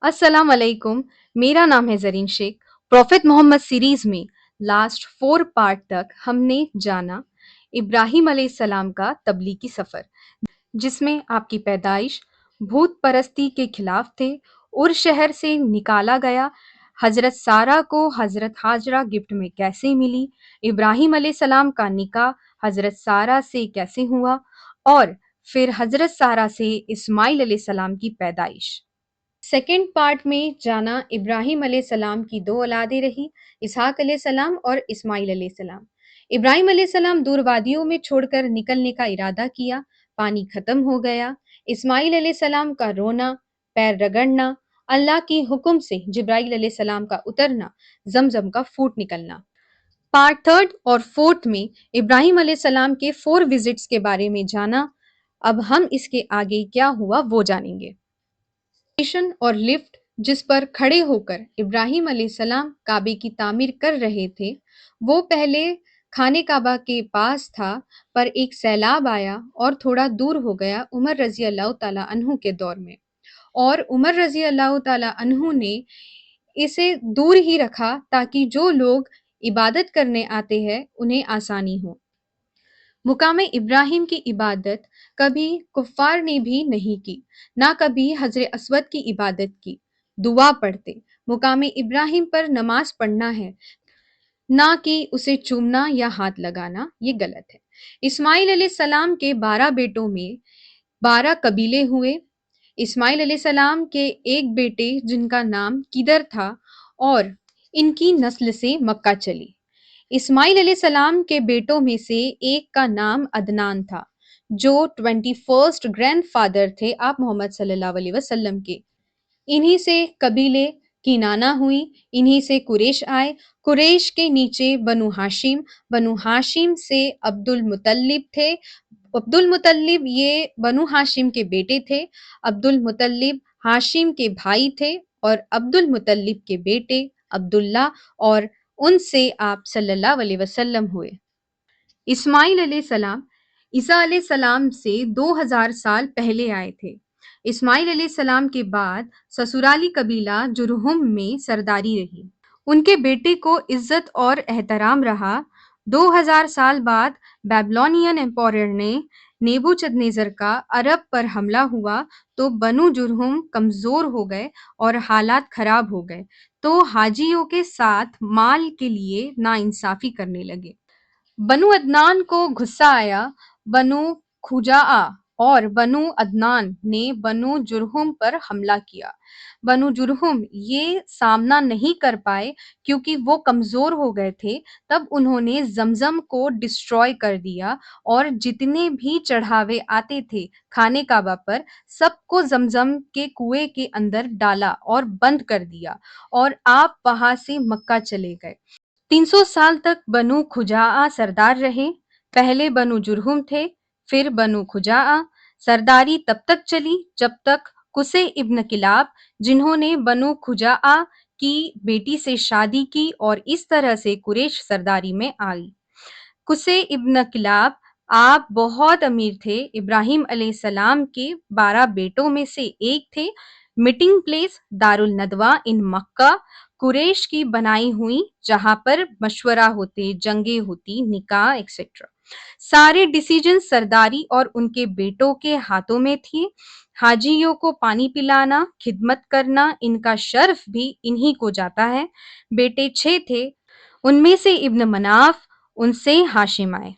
अस्सलाम वालेकुम। मेरा नाम है ज़रीन शेख। प्रॉफिट मोहम्मद सीरीज़ में लास्ट 4 पार्ट तक हमने जाना इब्राहिम अलैहिस्सलाम का तबलीगी सफ़र, जिसमें आपकी पैदाइश, भूत परस्ती के खिलाफ थे, उर शहर से निकाला गया, हज़रत सारा को हज़रत हाजरा गिफ्ट में कैसे मिली, इब्राहिम अलैहिस्सलाम का निकाह हज़रत सारा से कैसे हुआ और फिर हज़रत सारा से इस्माइल अलैहिस्सलाम की पैदाइश। सेकेंड पार्ट में जाना इब्राहिम अलैहिस्सलाम की दो औलादें रही, इसहाक अलैहिस्सलाम और इस्माइल अलैहिस्सलाम। इब्राहिम अलैहिस्सलाम दूर वादियों में छोड़कर निकलने का इरादा किया, पानी खत्म हो गया। इस्माइल अलैहिस्सलाम का रोना, पैर रगड़ना, अल्लाह की हुक्म से जिब्राइल अलैहिस्सलाम का उतरना, जमजम का फूट निकलना। पार्ट थर्ड और फोर्थ में इब्राहिम अलैहिस्सलाम के 4 विजिट्स के बारे में जाना। अब हम इसके आगे क्या हुआ वो जानेंगे। स्टेशन और लिफ्ट जिस पर खड़े होकर इब्राहिम अलैहिस्सलाम काबे की तामीर कर रहे थे, वो पहले खाने काबा के पास था, पर एक सैलाब आया और थोड़ा दूर हो गया उमर रजी अल्लाह ताला अन्हु के दौर में, और उमर रजी अल्लाह ताला अन्हु ने इसे दूर ही रखा ताकि जो लोग इबादत करने आते हैं उन्हें आसानी हो। मुकामे इब्राहिम की इबादत कभी कुफ़ार ने भी नहीं की, ना कभी हजर अस्वद की इबादत की। दुआ पढ़ते, मुकामे इब्राहिम पर नमाज पढ़ना है, ना कि उसे चूमना या हाथ लगाना, ये गलत है। इस्माइल अलैहिस्सलाम के 12 बेटों में 12 कबीले हुए। इस्माइल अलैहिस्सलाम के एक बेटे जिनका नाम किदर था और इनकी नस्ल से मक्का चली। इस्माइल अलैहिस्सलाम के बेटों में से एक का नाम अदनान था, जो 21st ग्रैंडफादर थे आप मोहम्मद सल्लल्लाहु अलैहि वसल्लम के। इन्हीं से कबीले किनाना हुई, इन्हीं से कुरैश आए, कुरैश के नीचे बनु हाशिम से अब्दुल मुतल्लिब थे। अब्दुल मुतल्लिब ये बनु हाशिम के बेटे थे। अब्दुल मुतल्लिब हाशिम के भाई थे और अब्दुल मुतल्लिब के बेटे अब्दुल्ला और उनसे आप सल्लल्लाहु अलैहि वसल्लम हुए। इस्माइल अलैहिस्सलाम ईसा अलैहिस्सलाम से 2000 साल पहले आए थे। इस्माइल अलैहिस्सलाम के बाद ससुराली कबीला जुरहुम में सरदारी रही। उनके बेटे को इज्जत और एहतराम रहा। 2000 साल बाद बेबीलोनियन एम्पायर ने नेबूचदनेज़र का अरब पर हमला हुआ तो बनु जुरहुम कमजोर हो गए और हालात खराब हो गए, तो हाजियों के साथ माल के लिए नाइंसाफी करने लगे। बनु अदनान को गुस्सा आया। बनु खुजाआ और बनु अदनान ने बनु जुरहुम पर हमला किया। बनु जुरहुम ये सामना नहीं कर पाए क्योंकि वो कमजोर हो गए थे। तब उन्होंने जमजम को डिस्ट्रॉय कर दिया और जितने भी चढ़ावे आते थे खाने काबा पर, सबको जमजम के कुएं के अंदर डाला और बंद कर दिया, और आप वहां से मक्का चले गए। 300 साल तक बनु खुजाआ सरदार रहे। पहले बनु जुरहुम थे, फिर बनु खुजाआ। सरदारी तब तक चली जब तक कुसे इब्न किलाब, जिन्होंने बनु खुजाआ की बेटी से शादी की और इस तरह से कुरैश सरदारी में आई। कुसे इब्न किलाब आप बहुत अमीर थे। इब्राहिम अलैहिस्सलाम के 12 बेटों में से एक थे। मीटिंग प्लेस दारुल नदवा इन मक्का कुरैश की बनाई हुई, जहां पर मशवरा होते, जंगे होती, निकाह एक्सेट्रा। सारे डिसीजन सरदारी और उनके बेटों के हाथों में थी। हाजियों को पानी पिलाना, खिदमत करना, इनका शर्फ भी इन्हीं को जाता है। बेटे 6 थे, उनमें से इब्न मनाफ, उनसे हाशिम आए।